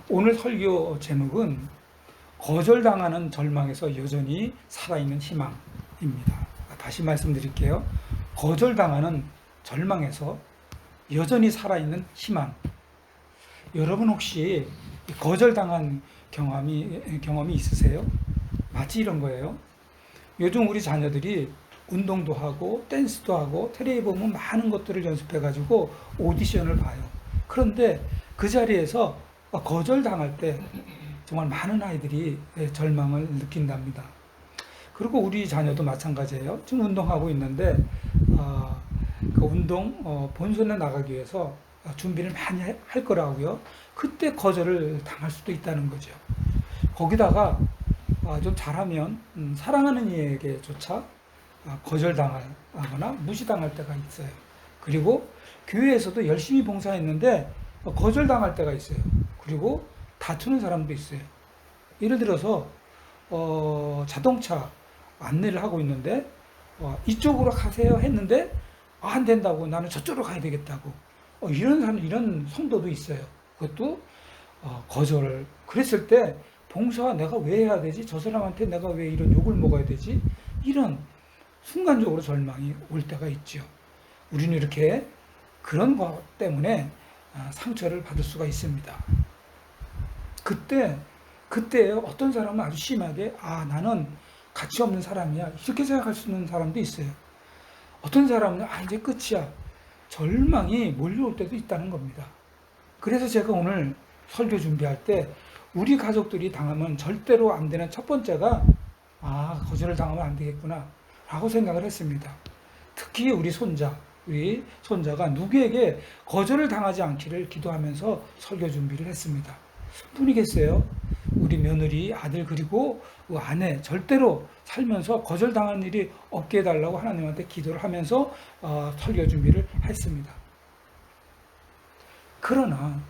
오늘 설교 제목은 거절당하는 절망에서 여전히 살아있는 희망입니다. 다시 말씀드릴게요. 거절당하는 절망에서 여전히 살아있는 희망. 여러분 혹시 거절당한 경험이 있으세요? 마치 이런 거예요. 요즘 우리 자녀들이 운동도 하고 댄스도 하고 텔레비 보면 많은 것들을 연습해가지고 오디션을 봐요. 그런데 그 자리에서 거절당할 때 정말 많은 아이들이 절망을 느낀답니다. 그리고 우리 자녀도 마찬가지예요. 지금 운동하고 있는데 그 운동 본선에 나가기 위해서 준비를 많이 할 거라고요. 그때 거절을 당할 수도 있다는 거죠. 거기다가 좀 잘하면 사랑하는 이에게조차 거절당하거나 무시당할 때가 있어요. 그리고 교회에서도 열심히 봉사했는데 거절당할 때가 있어요. 그리고 다투는 사람도 있어요. 예를 들어서 자동차 안내를 하고 있는데 이쪽으로 가세요 했는데 안 된다고, 나는 저쪽으로 가야 되겠다고, 이런 사람, 이런 성도도 있어요. 그것도 거절을 그랬을 때 봉사 내가 왜 해야 되지? 저 사람한테 내가 왜 이런 욕을 먹어야 되지? 이런 순간적으로 절망이 올 때가 있죠. 우리는 이렇게 그런 것 때문에 상처를 받을 수가 있습니다. 그때 어떤 사람은 아주 심하게 나는 가치 없는 사람이야 이렇게 생각할 수 있는 사람도 있어요. 어떤 사람은 이제 끝이야, 절망이 몰려올 때도 있다는 겁니다. 그래서 제가 오늘 설교 준비할 때 우리 가족들이 당하면 절대로 안 되는 첫 번째가 거절을 당하면 안 되겠구나 라고 생각을 했습니다. 특히 우리 손자가 누구에게 거절을 당하지 않기를 기도하면서 설교 준비를 했습니다. 뿐이겠어요? 우리 며느리, 아들, 그리고 아내 절대로 살면서 거절당한 일이 없게 해달라고 하나님한테 기도를 하면서 설교 준비를 했습니다. 그러나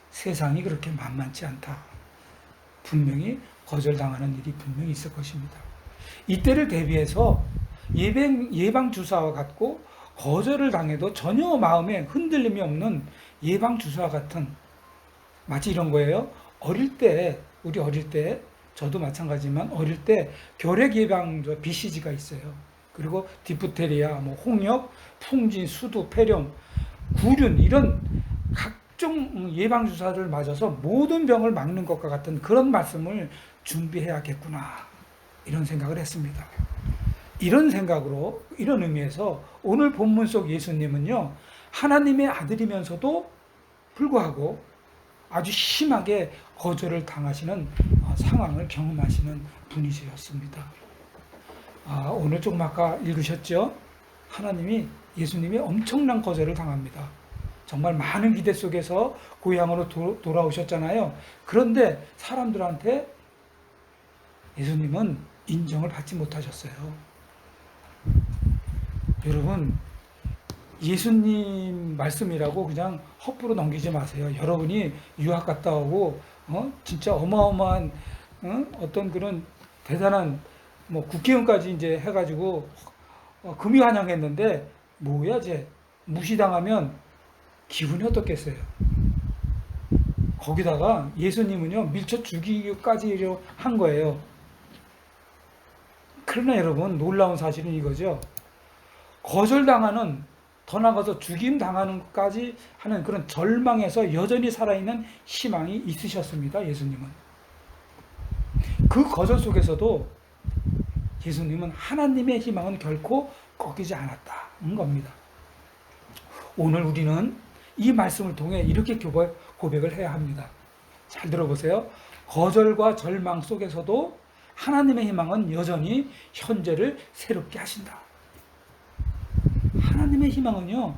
세상이 그렇게 만만치 않다. 분명히 거절당하는 일이 분명히 있을 것입니다. 이때를 대비해서 예방주사와 같고 거절을 당해도 전혀 마음에 흔들림이 없는 예방주사와 같은, 마치 이런 거예요. 우리 어릴 때, 저도 마찬가지지만 어릴 때 결핵 예방조 BCG가 있어요. 그리고 디프테리아, 홍역, 풍진, 수두, 폐렴, 구륜, 이런 각종 예방주사를 맞아서 모든 병을 막는 것과 같은 그런 말씀을 준비해야겠구나, 이런 생각을 했습니다. 이런 생각으로, 이런 의미에서 오늘 본문 속 예수님은요, 하나님의 아들이면서도 불구하고 아주 심하게 거절을 당하시는 상황을 경험하시는 분이셨습니다. 오늘 조금 아까 읽으셨죠? 예수님이 엄청난 거절을 당합니다. 정말 많은 기대 속에서 고향으로 돌아오셨잖아요. 그런데 사람들한테 예수님은 인정을 받지 못하셨어요. 여러분, 예수님 말씀이라고 그냥 헛부로 넘기지 마세요. 여러분이 유학 갔다 오고 진짜 어마어마한 어떤 그런 대단한 국회의원까지 이제 해가지고 금이 환영했는데 뭐야, 쟤 무시당하면 기분이 어떻겠어요? 거기다가 예수님은요, 밀쳐 죽이기까지 한 거예요. 그러나 여러분, 놀라운 사실은 이거죠. 거절당하는, 더 나아가서 죽임당하는 것까지 하는 그런 절망에서 여전히 살아있는 희망이 있으셨습니다. 예수님은. 그 거절 속에서도 예수님은 하나님의 희망은 결코 꺾이지 않았다는 겁니다. 오늘 우리는 이 말씀을 통해 이렇게 고백을 해야 합니다. 잘 들어보세요. 거절과 절망 속에서도 하나님의 희망은 여전히 현재를 새롭게 하신다. 하나님의 희망은요,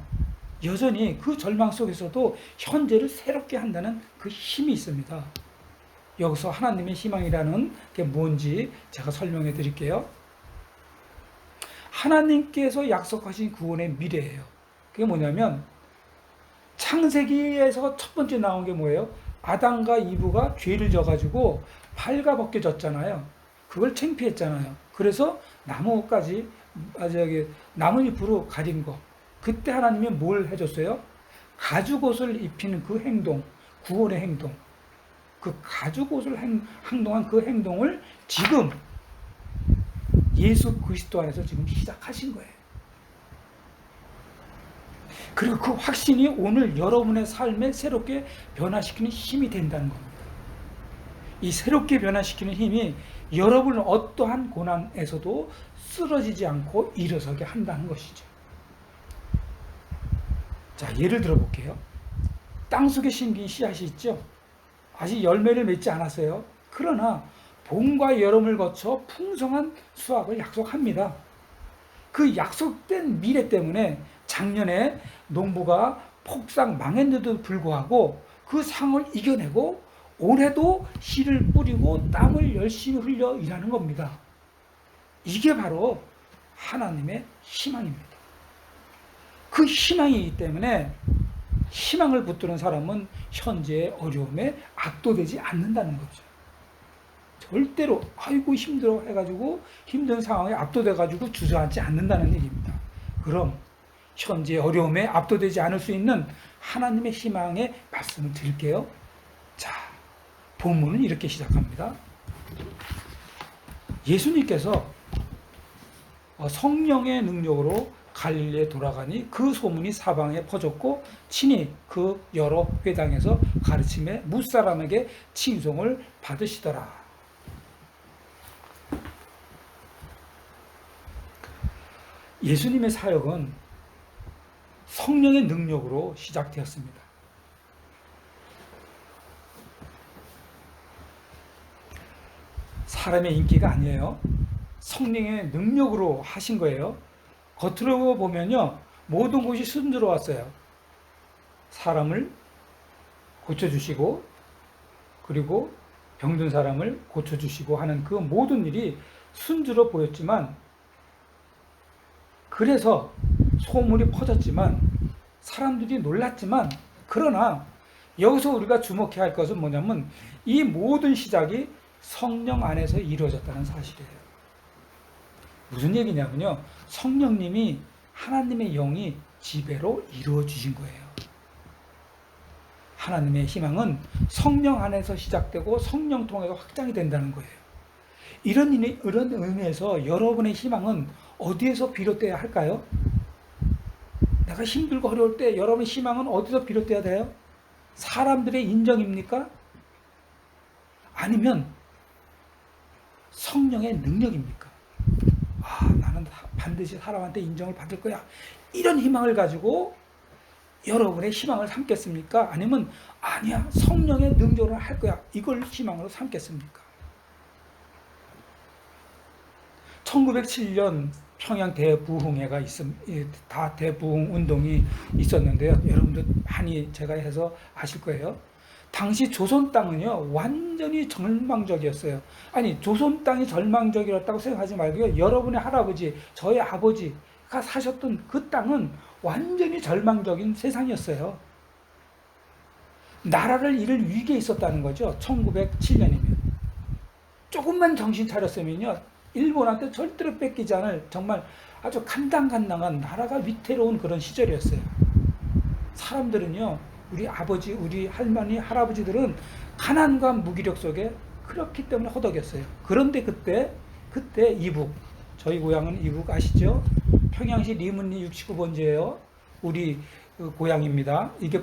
여전히 그 절망 속에서도 현재를 새롭게 한다는 그 힘이 있습니다. 여기서 하나님의 희망이라는 게 뭔지 제가 설명해 드릴게요. 하나님께서 약속하신 구원의 미래예요. 그게 뭐냐면, 창세기에서 첫 번째 나온 게 뭐예요? 아담과 이브가 죄를 져가지고 발가벗겨졌잖아요. 그걸 창피했잖아요. 그래서 나뭇잎으로 가린 거. 그때 하나님이 뭘 해줬어요? 가죽옷을 입히는 그 행동, 구원의 행동. 그 가죽 옷을 행동한 그 행동을 지금 예수 그리스도 안에서 지금 시작하신 거예요. 그리고 그 확신이 오늘 여러분의 삶에 새롭게 변화시키는 힘이 된다는 겁니다. 이 새롭게 변화시키는 힘이 여러분을 어떠한 고난에서도 쓰러지지 않고 일어서게 한다는 것이죠. 자, 예를 들어 볼게요. 땅속에 심긴 씨앗이 있죠. 아직 열매를 맺지 않았어요. 그러나 봄과 여름을 거쳐 풍성한 수확을 약속합니다. 그 약속된 미래 때문에 작년에 농부가 폭삭 망했는데도 불구하고 그 상을 이겨내고 올해도 씨를 뿌리고 땀을 열심히 흘려 일하는 겁니다. 이게 바로 하나님의 희망입니다. 그 희망이기 때문에 희망을 붙드는 사람은 현재의 어려움에 압도되지 않는다는 거죠. 절대로 아이고 힘들어 해가지고 힘든 상황에 압도돼가지고 주저앉지 않는다는 얘기입니다. 그럼 현재의 어려움에 압도되지 않을 수 있는 하나님의 희망의 말씀을 드릴게요. 자, 본문은 이렇게 시작합니다. 예수님께서 성령의 능력으로 갈릴리에 돌아가니 그 소문이 사방에 퍼졌고 친히 그 여러 회당에서 가르침에 무사람에게 칭송을 받으시더라. 예수님의 사역은 성령의 능력으로 시작되었습니다. 사람의 인기가 아니에요. 성령의 능력으로 하신 거예요. 겉으로 보면요, 모든 것이 순조로웠어요. 사람을 고쳐주시고, 그리고 병든 사람을 고쳐주시고 하는 그 모든 일이 순조로 보였지만, 그래서 소문이 퍼졌지만, 사람들이 놀랐지만, 그러나 여기서 우리가 주목해야 할 것은 뭐냐면, 이 모든 시작이 성령 안에서 이루어졌다는 사실이에요. 무슨 얘기냐면요, 성령님이 하나님의 영이 지배로 이루어 주신 거예요. 하나님의 희망은 성령 안에서 시작되고 성령 통해서 확장이 된다는 거예요. 이런 의미에서 여러분의 희망은 어디에서 비롯돼야 할까요? 내가 힘들고 어려울 때 여러분의 희망은 어디서 비롯돼야 돼요? 사람들의 인정입니까? 아니면 성령의 능력입니까? 아, 나는 반드시 사람한테 인정을 받을 거야. 이런 희망을 가지고 여러분의 희망을 삼겠습니까? 아니면 아니야, 성령의 능력으로 할 거야. 이걸 희망으로 삼겠습니까? 1907년 평양 대부흥회가 다 대부흥 운동이 있었는데요. 여러분들 많이 제가 해서 아실 거예요. 당시 조선 땅은요, 완전히 절망적이었어요. 아니, 조선 땅이 절망적이었다고 생각하지 말고요, 여러분의 할아버지, 저의 아버지가 사셨던 그 땅은 완전히 절망적인 세상이었어요. 나라를 잃을 위기에 있었다는 거죠. 1907년이면. 조금만 정신 차렸으면요, 일본한테 절대로 뺏기지 않을 정말 아주 간당간당한 나라가 위태로운 그런 시절이었어요. 사람들은요, 우리 아버지, 우리 할머니, 할아버지들은 가난과 무기력 속에 그렇기 때문에 허덕였어요. 그런데 그때 이북, 저희 고향은 이북 아시죠? 평양시 리문리 69번지예요. 우리 고향입니다. 이게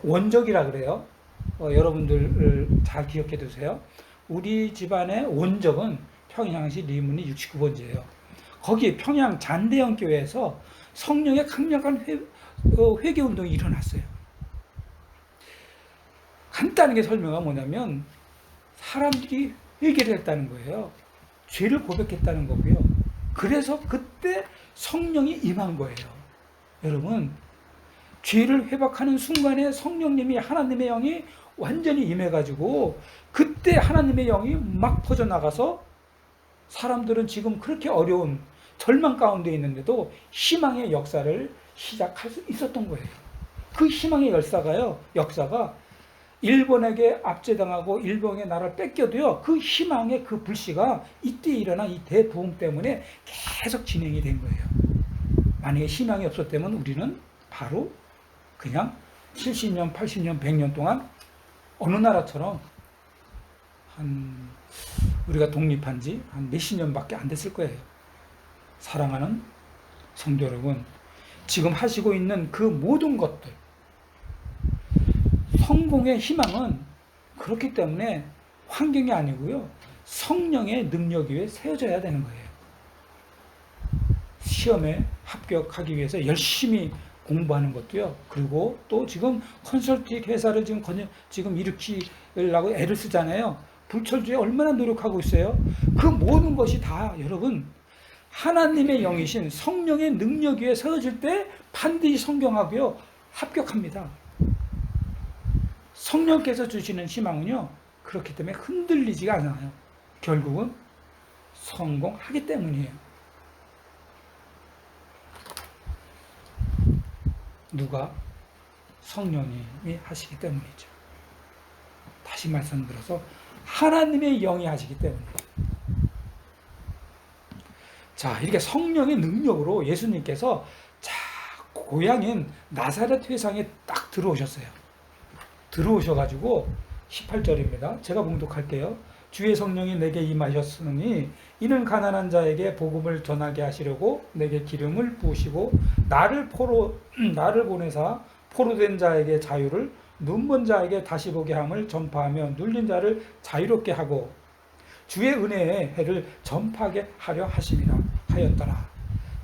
원적이라 그래요. 여러분들 잘 기억해 두세요. 우리 집안의 원적은 평양시 리문리 69번지예요. 거기 평양 잔대형교회에서 성령의 강력한 회개운동이 일어났어요. 간단하게 설명하면 뭐냐면 사람들이 회개를 했다는 거예요. 죄를 고백했다는 거고요. 그래서 그때 성령이 임한 거예요. 여러분, 죄를 회복하는 순간에 성령님이, 하나님의 영이 완전히 임해가지고 그때 하나님의 영이 막 퍼져나가서 사람들은 지금 그렇게 어려운 절망 가운데 있는데도 희망의 역사를 시작할 수 있었던 거예요. 그 희망의 역사가 일본에게 압제당하고 일본의 나라를 뺏겨도요, 그 희망의 그 불씨가 이때 일어난 이 대부흥 때문에 계속 진행이 된 거예요. 만약에 희망이 없었다면 우리는 바로 그냥 70년, 80년, 100년 동안 어느 나라처럼 우리가 독립한 지 한 몇십 년밖에 안 됐을 거예요. 사랑하는 성도 여러분, 지금 하시고 있는 그 모든 것들, 성공의 희망은 그렇기 때문에 환경이 아니고요, 성령의 능력 위에 세워져야 되는 거예요. 시험에 합격하기 위해서 열심히 공부하는 것도요. 그리고 또 지금 컨설팅 회사를 지금 일으키려고 애를 쓰잖아요. 불철주에 얼마나 노력하고 있어요. 그 모든 것이 다 여러분 하나님의 영이신 성령의 능력 위에 세워질 때 반드시 성공하고요, 합격합니다. 성령께서 주시는 희망은요, 그렇기 때문에 흔들리지가 않아요. 결국은 성공하기 때문이에요. 누가? 성령님이 하시기 때문이죠. 다시 말씀드려서 하나님의 영이 하시기 때문이에요. 자, 이렇게 성령의 능력으로 예수님께서 고향인 나사렛 회상에 딱 들어오셨어요. 들어오셔가지고 18절입니다. 제가 봉독할게요. 주의 성령이 내게 임하셨으니 이는 가난한 자에게 복음을 전하게 하시려고 내게 기름을 부으시고 나를 보내사 포로된 자에게 자유를, 눈먼 자에게 다시 보게 함을 전파하며 눌린 자를 자유롭게 하고 주의 은혜의 해를 전파하게 하려 하였더라.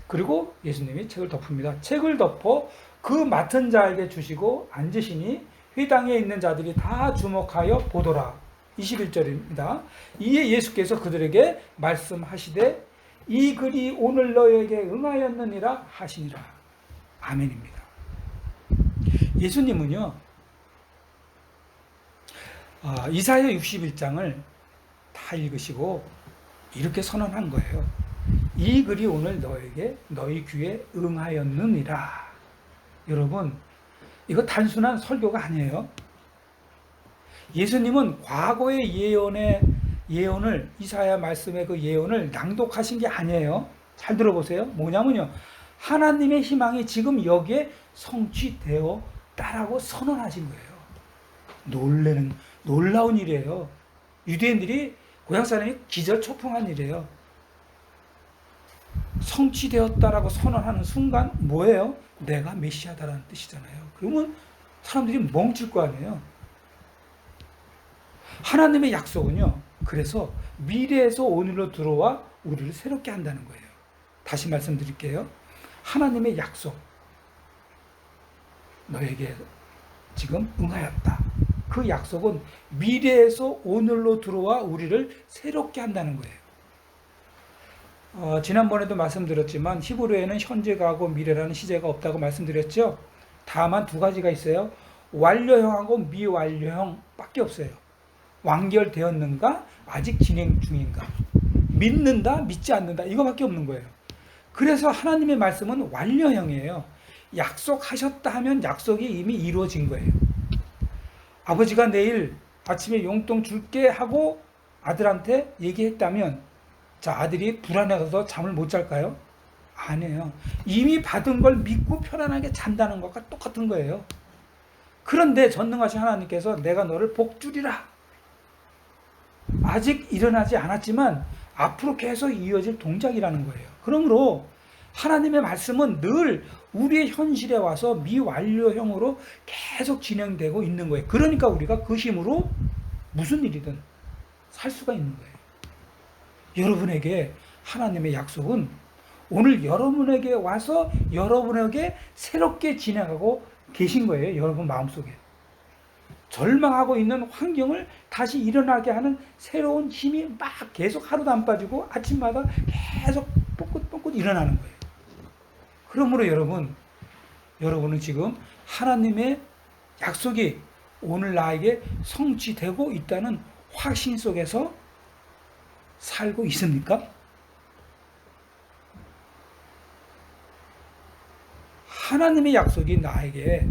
그리고 예수님이 책을 덮습니다. 책을 덮어 그 맡은 자에게 주시고 앉으시니 회당에 있는 자들이 다 주목하여 보더라. 21절입니다. 이에 예수께서 그들에게 말씀하시되 이 글이 오늘 너에게 응하였느니라 하시니라. 아멘입니다. 예수님은요, 이사야 61장을 다 읽으시고 이렇게 선언한 거예요. 이 글이 오늘 너희 귀에 응하였느니라. 여러분, 이거 단순한 설교가 아니에요. 예수님은 과거의 예언을, 이사야 말씀의 그 예언을 낭독하신 게 아니에요. 잘 들어보세요. 뭐냐면요, 하나님의 희망이 지금 여기에 성취되었다라고 선언하신 거예요. 놀라운 일이에요. 유대인들이 고향 사람이 기절초풍한 일이에요. 성취되었다라고 선언하는 순간 뭐예요? 내가 메시아다라는 뜻이잖아요. 그러면 사람들이 멈출 거 아니에요. 하나님의 약속은요, 그래서 미래에서 오늘로 들어와 우리를 새롭게 한다는 거예요. 다시 말씀드릴게요. 하나님의 약속, 너에게 지금 응하였다. 그 약속은 미래에서 오늘로 들어와 우리를 새롭게 한다는 거예요. 지난번에도 말씀드렸지만 히브리어에는 현재가하고 미래라는 시제가 없다고 말씀드렸죠. 다만 두 가지가 있어요. 완료형하고 미완료형 밖에 없어요. 완결되었는가, 아직 진행 중인가, 믿는다, 믿지 않는다, 이거밖에 없는 거예요. 그래서 하나님의 말씀은 완료형이에요. 약속하셨다 하면 약속이 이미 이루어진 거예요. 아버지가 내일 아침에 용돈 줄게 하고 아들한테 얘기했다면, 자, 아들이 불안해서 잠을 못 잘까요? 아니에요. 이미 받은 걸 믿고 편안하게 잔다는 것과 똑같은 거예요. 그런데 전능하신 하나님께서 내가 너를 복주리라. 아직 일어나지 않았지만 앞으로 계속 이어질 동작이라는 거예요. 그러므로 하나님의 말씀은 늘 우리의 현실에 와서 미완료형으로 계속 진행되고 있는 거예요. 그러니까 우리가 그 힘으로 무슨 일이든 살 수가 있는 거예요. 여러분에게 하나님의 약속은 오늘 여러분에게 와서 여러분에게 새롭게 진행하고 계신 거예요. 여러분 마음속에. 절망하고 있는 환경을 다시 일어나게 하는 새로운 힘이 막 계속 하루도 안 빠지고 아침마다 계속 솟긋 일어나는 거예요. 그러므로 여러분은 지금 하나님의 약속이 오늘 나에게 성취되고 있다는 확신 속에서 살고 있습니까? 하나님의 약속이 나에게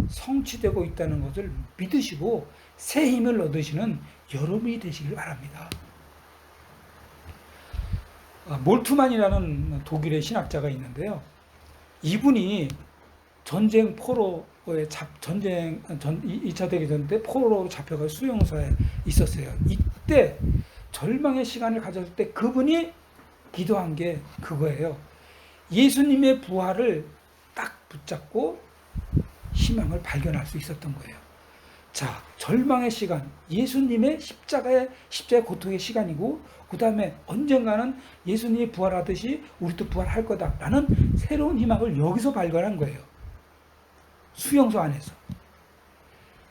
성취되고 있다는 것을 믿으시고 새 힘을 얻으시는 여러분이 되시길 바랍니다. 몰트만이라는 독일의 신학자가 있는데요. 이분이 전쟁 포로에 전쟁 2차 대전 때 포로로 잡혀가 수용소에 있었어요. 이때 절망의 시간을 가졌을 때 그분이 기도한 게 그거예요. 예수님의 부활을 딱 붙잡고 희망을 발견할 수 있었던 거예요. 자, 절망의 시간, 예수님의 십자가의 고통의 시간이고, 그 다음에 언젠가는 예수님이 부활하듯이 우리도 부활할 거다라는 새로운 희망을 여기서 발견한 거예요. 수용소 안에서.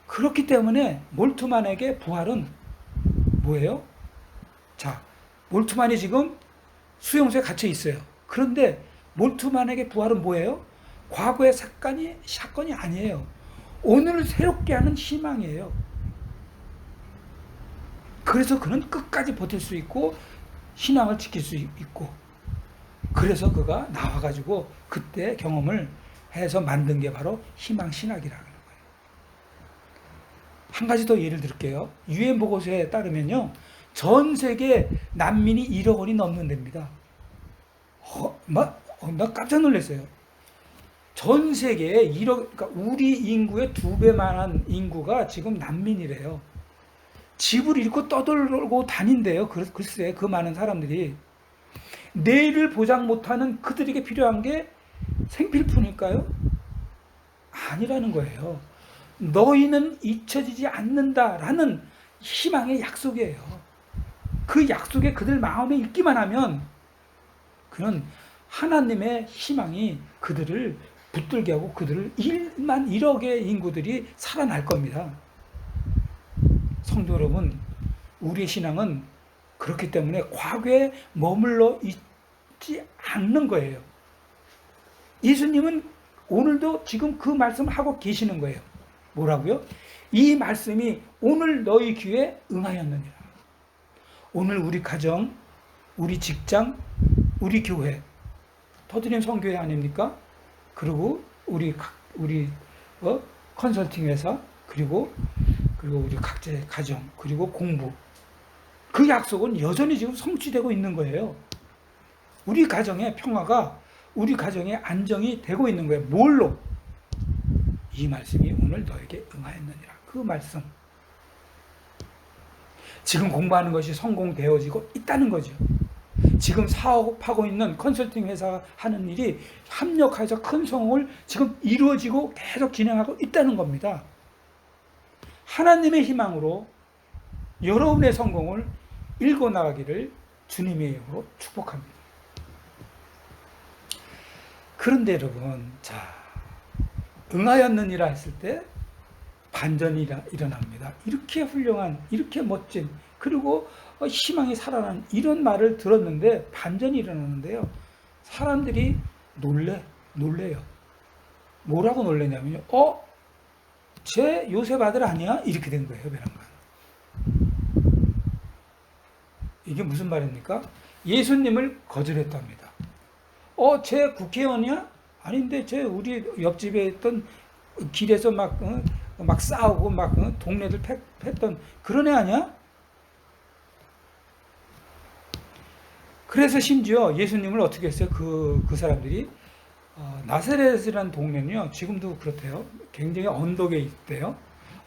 그렇기 때문에 몰트만에게 부활은 뭐예요? 자, 몰트만이 지금 수용소에 갇혀 있어요. 그런데 몰트만에게 부활은 뭐예요? 과거의 사건이 아니에요. 오늘을 새롭게 하는 희망이에요. 그래서 그는 끝까지 버틸 수 있고 신앙을 지킬 수 있고, 그래서 그가 나와가지고 그때 경험을 해서 만든 게 바로 희망신학이라는 거예요. 한 가지 더 예를 들게요. 유엔 보고서에 따르면요, 전 세계 난민이 1억 원이 넘는답니다. 나 깜짝 놀랐어요. 전 세계에 1억, 그러니까 우리 인구의 2배만한 인구가 지금 난민이래요. 집을 잃고 떠돌고 다닌대요. 글쎄, 그 많은 사람들이. 내일을 보장 못하는 그들에게 필요한 게 생필품일까요? 아니라는 거예요. 너희는 잊혀지지 않는다라는 희망의 약속이에요. 그 약속에 그들 마음에 있기만 하면 그는 하나님의 희망이 그들을 붙들게 하고 그들을 1만 1억의 인구들이 살아날 겁니다. 성도 여러분, 우리의 신앙은 그렇기 때문에 과거에 머물러 있지 않는 거예요. 예수님은 오늘도 지금 그 말씀을 하고 계시는 거예요. 뭐라고요? 이 말씀이 오늘 너희 귀에 응하였느니라. 오늘 우리 가정, 우리 직장, 우리 교회, 터드림 성교회 아닙니까? 그리고 우리 컨설팅 회사, 그리고 우리 각자의 가정, 그리고 공부, 그 약속은 여전히 지금 성취되고 있는 거예요. 우리 가정의 평화가, 우리 가정의 안정이 되고 있는 거예요. 뭘로? 이 말씀이 오늘 너에게 응하였느니라. 그 말씀. 지금 공부하는 것이 성공되어지고 있다는 거죠. 지금 사업하고 있는 컨설팅 회사 하는 일이 합력해서 큰 성공을 지금 이루어지고 계속 진행하고 있다는 겁니다. 하나님의 희망으로 여러분의 성공을 일궈 나가기를 주님의 이름으로 축복합니다. 그런데 여러분, 자, 응하였느니라 했을 때 반전이 일어납니다. 이렇게 훌륭한, 이렇게 멋진, 그리고 희망이 살아난 이런 말을 들었는데 반전이 일어나는데요. 사람들이 놀래요. 뭐라고 놀래냐면요. 쟤 요셉 아들 아니야? 이렇게 된 거예요, 베란간. 이게 무슨 말입니까? 예수님을 거절했답니다. 쟤 국회의원이야? 아닌데, 쟤 우리 옆집에 있던 길에서 막 싸우고 동네들 팼던 그런 애 아니야? 그래서 심지어 예수님을 어떻게 했어요? 그 사람들이 나사렛이라는 동네는요, 지금도 그렇대요. 굉장히 언덕에 있대요.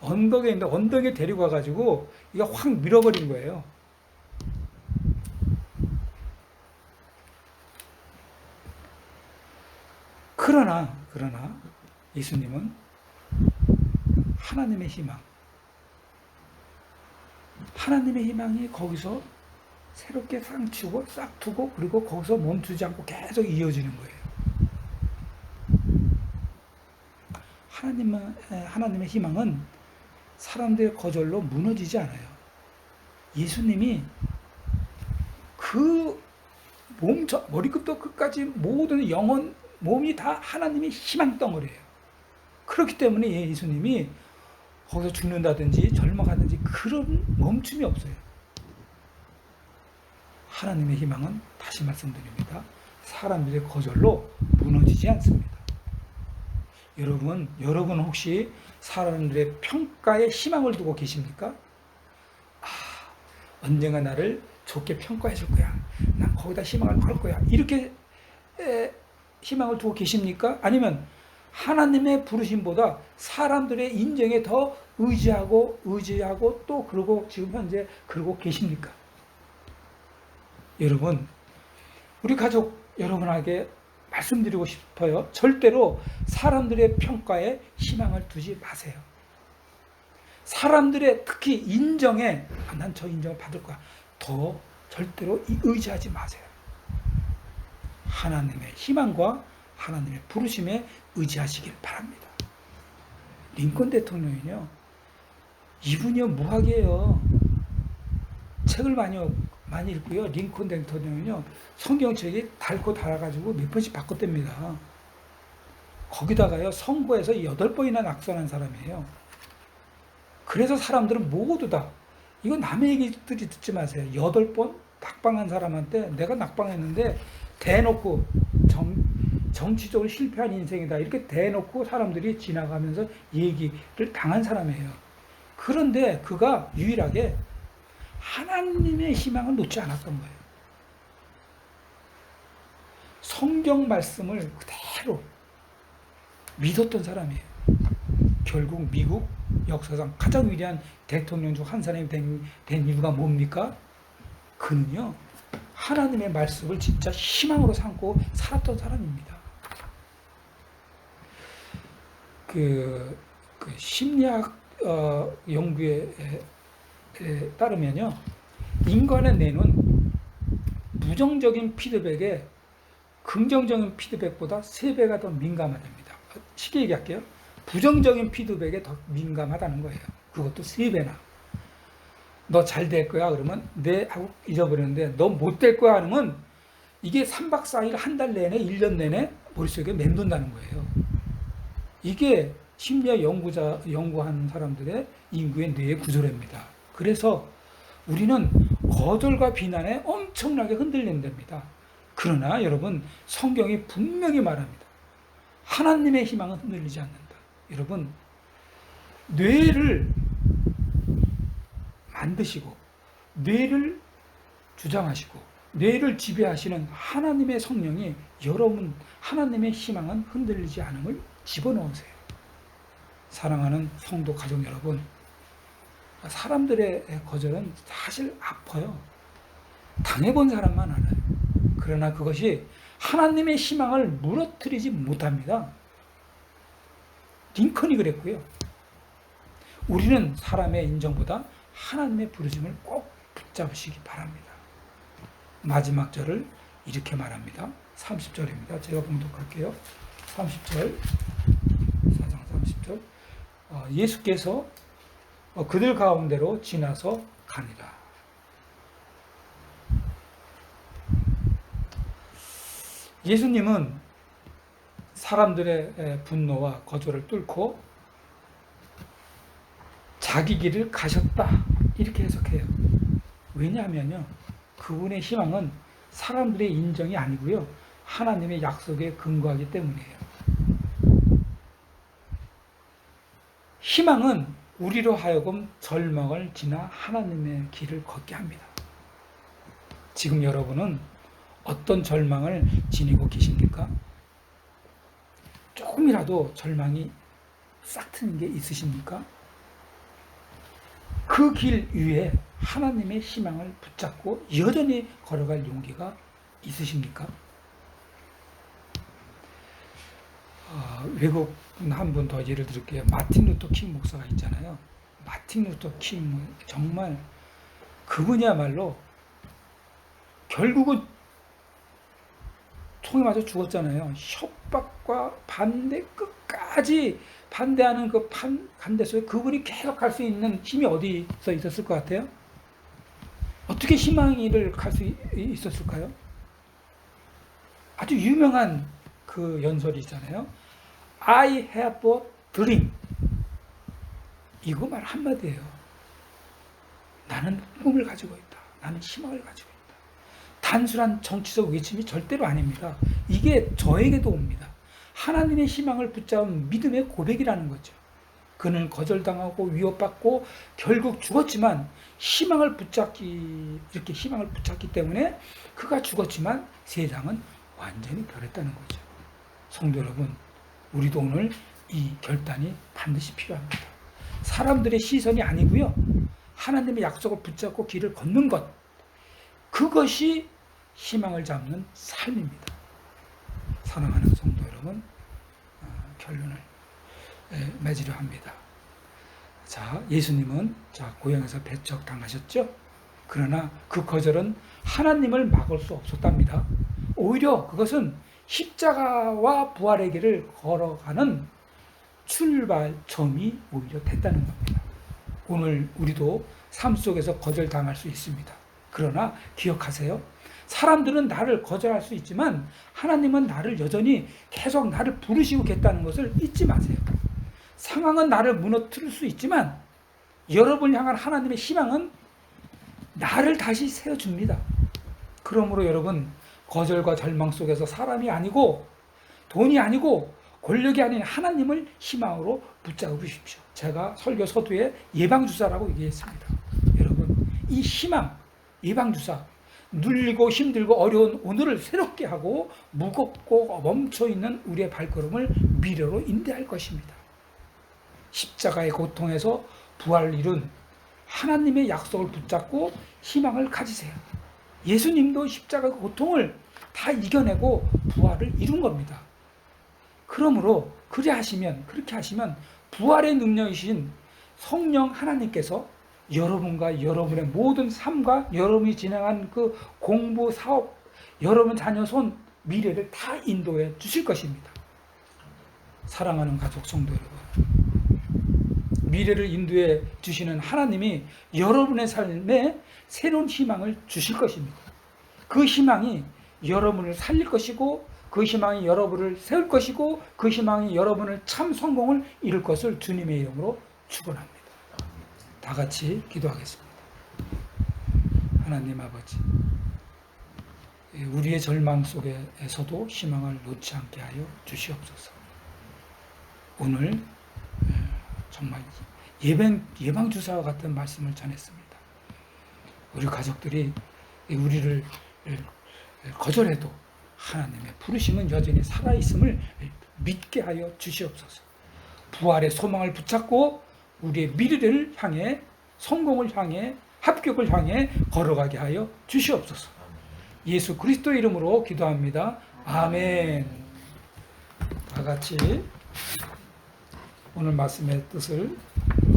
언덕에 있는데 언덕에 데리고 가가지고 이거 확 밀어버린 거예요. 그러나 예수님은 하나님의 희망이 거기서 새롭게 싹 트고 그리고 거기서 멈추지 않고 계속 이어지는 거예요. 하나님의 희망은 사람들의 거절로 무너지지 않아요. 예수님이 그 머리끝부터 끝까지 모든 영혼, 몸이 다 하나님의 희망 덩어리예요. 그렇기 때문에 예수님이 거기서 죽는다든지 절망하든지 그런 멈춤이 없어요. 하나님의 희망은, 다시 말씀드립니다, 사람들의 거절로 무너지지 않습니다. 여러분 혹시 사람들의 평가에 희망을 두고 계십니까? 언젠가 나를 좋게 평가해 줄 거야. 난 거기다 희망을 걸 거야. 이렇게 희망을 두고 계십니까? 아니면 하나님의 부르심보다 사람들의 인정에 더 의지하고 또 그러고 지금 현재 그러고 계십니까? 여러분, 우리 가족 여러분에게 말씀드리고 싶어요. 절대로 사람들의 평가에 희망을 두지 마세요. 사람들의 특히 인정에 난 저 인정을 받을 거야. 더 절대로 의지하지 마세요. 하나님의 희망과 하나님의 부르심에 의지하시길 바랍니다. 링컨 대통령이요, 이분이요 무학이에요. 책을 많이 읽고요. 링컨 대통령은요, 성경책이 달고 달아가지고 몇 번씩 바꿨답니다. 거기다가요, 선거에서 8번이나 낙선한 사람이에요. 그래서 사람들은 모두 다, 이거 남의 얘기들이 듣지 마세요. 8번 낙방한 사람한테 내가 낙방했는데 대놓고 정치적으로 실패한 인생이다, 이렇게 대놓고 사람들이 지나가면서 얘기를 당한 사람이에요. 그런데 그가 유일하게 하나님의 희망을 놓지 않았던 거예요. 성경 말씀을 그대로 믿었던 사람이에요. 결국 미국 역사상 가장 위대한 대통령 중 한 사람이 된 이유가 뭡니까? 그는요, 하나님의 말씀을 진짜 희망으로 삼고 살았던 사람입니다. 그 심리학 연구에 따르면요, 인간의 뇌는 부정적인 피드백에 긍정적인 피드백보다 3배가 더 민감하답니다. 쉽게 얘기할게요. 부정적인 피드백에 더 민감하다는 거예요. 그것도 3배나. 너 잘 될 거야 그러면 네 하고 잊어버리는데, 너 못 될 거야 하면 이게 3박 4일, 한 달 내내, 1년 내내 머릿속에 맴돈다는 거예요. 이게 심리학 연구한 사람들의 인구의 뇌의 구조랍니다. 그래서 우리는 거절과 비난에 엄청나게 흔들린답니다. 그러나 여러분, 성경이 분명히 말합니다. 하나님의 희망은 흔들리지 않는다. 여러분, 뇌를 만드시고 뇌를 주장하시고 뇌를 지배하시는 하나님의 성령이 여러분, 하나님의 희망은 흔들리지 않음을 집어넣으세요. 사랑하는 성도 가족 여러분, 사람들의 거절은 사실 아파요. 당해본 사람만 알아요. 그러나 그것이 하나님의 희망을 무너뜨리지 못합니다. 링컨이 그랬고요. 우리는 사람의 인정보다 하나님의 부르심을 꼭 붙잡으시기 바랍니다. 마지막 절을 이렇게 말합니다. 30절입니다. 제가 봉독할게요. 30절, 4장 30절. 예수께서 그들 가운데로 지나서 가니라. 예수님은 사람들의 분노와 거절을 뚫고 자기 길을 가셨다, 이렇게 해석해요. 왜냐하면요, 그분의 희망은 사람들의 인정이 아니고요, 하나님의 약속에 근거하기 때문이에요. 희망은 우리로 하여금 절망을 지나 하나님의 길을 걷게 합니다. 지금 여러분은 어떤 절망을 지니고 계십니까? 조금이라도 절망이 싹 트는 게 있으십니까? 그 길 위에 하나님의 희망을 붙잡고 여전히 걸어갈 용기가 있으십니까? 외국 한 분 더 예를 들을게요. 마틴 루터 킹 목사가 있잖아요. 마틴 루터 킹, 정말 그분이야말로 결국은 총에 맞아 죽었잖아요. 협박과 반대, 끝까지 반대하는 그 반대 속에 그분이 계속 갈 수 있는 힘이 어디서 있었을 것 같아요? 어떻게 희망을 갈 수 있었을까요? 아주 유명한 그 연설이 있잖아요. I have a dream. 이거 말 한마디예요. 나는 꿈을 가지고 있다. 나는 희망을 가지고 있다. 단순한 정치적 외침이 절대로 아닙니다. 이게 저에게도 옵니다. 하나님의 희망을 붙잡은 믿음의 고백이라는 거죠. 그는 거절당하고 위협받고 결국 죽었지만 이렇게 희망을 붙잡기 때문에 그가 죽었지만 세상은 완전히 변했다는 거죠. 성도 여러분, 우리도 오늘 이 결단이 반드시 필요합니다. 사람들의 시선이 아니고요. 하나님의 약속을 붙잡고 길을 걷는 것. 그것이 희망을 잡는 삶입니다. 사랑하는 성도 여러분, 결론을 맺으려 합니다. 자, 예수님은 고향에서 배척 당하셨죠? 그러나 그 거절은 하나님을 막을 수 없었답니다. 오히려 그것은 십자가와 부활의 길을 걸어가는 출발점이 오히려 됐다는 겁니다. 오늘 우리도 삶 속에서 거절당할 수 있습니다. 그러나 기억하세요. 사람들은 나를 거절할 수 있지만 하나님은 나를 여전히 계속 나를 부르시고 계시다는 것을 잊지 마세요. 상황은 나를 무너뜨릴 수 있지만 여러분을 향한 하나님의 희망은 나를 다시 세워줍니다. 그러므로 여러분, 거절과 절망 속에서 사람이 아니고 돈이 아니고 권력이 아닌 하나님을 희망으로 붙잡으십시오. 제가 설교 서두에 예방주사라고 얘기했습니다. 여러분, 이 희망, 예방주사, 눌리고 힘들고 어려운 오늘을 새롭게 하고 무겁고 멈춰있는 우리의 발걸음을 미래로 인도할 것입니다. 십자가의 고통에서 부활을 이룬 하나님의 약속을 붙잡고 희망을 가지세요. 예수님도 십자가의 고통을 다 이겨내고 부활을 이룬 겁니다. 그러므로 그렇게 하시면 부활의 능력이신 성령 하나님께서 여러분과 여러분의 모든 삶과 여러분이 진행한 그 공부, 사업, 여러분 자녀 손 미래를 다 인도해 주실 것입니다. 사랑하는 가족 성도 여러분, 미래를 인도해 주시는 하나님이 여러분의 삶에 새로운 희망을 주실 것입니다. 그 희망이 여러분을 살릴 것이고, 그 희망이 여러분을 세울 것이고, 그 희망이 여러분을 참 성공을 이룰 것을 주님의 이름으로 축원합니다. 다 같이 기도하겠습니다. 하나님 아버지, 우리의 절망 속에서도 희망을 놓지 않게 하여 주시옵소서. 오늘 정말 예방주사와 같은 말씀을 전했습니다. 우리 가족들이 우리를 거절해도 하나님의 부르심은 여전히 살아있음을 믿게 하여 주시옵소서. 부활의 소망을 붙잡고 우리의 미래를 향해, 성공을 향해, 합격을 향해 걸어가게 하여 주시옵소서. 예수 그리스도 이름으로 기도합니다. 아멘. 다 같이 오늘 말씀의 뜻을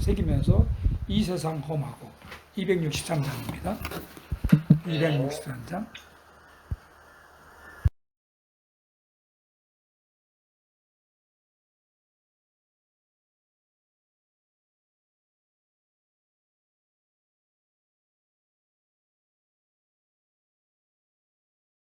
새기면서 이 세상 험하고 263장입니다. 263장.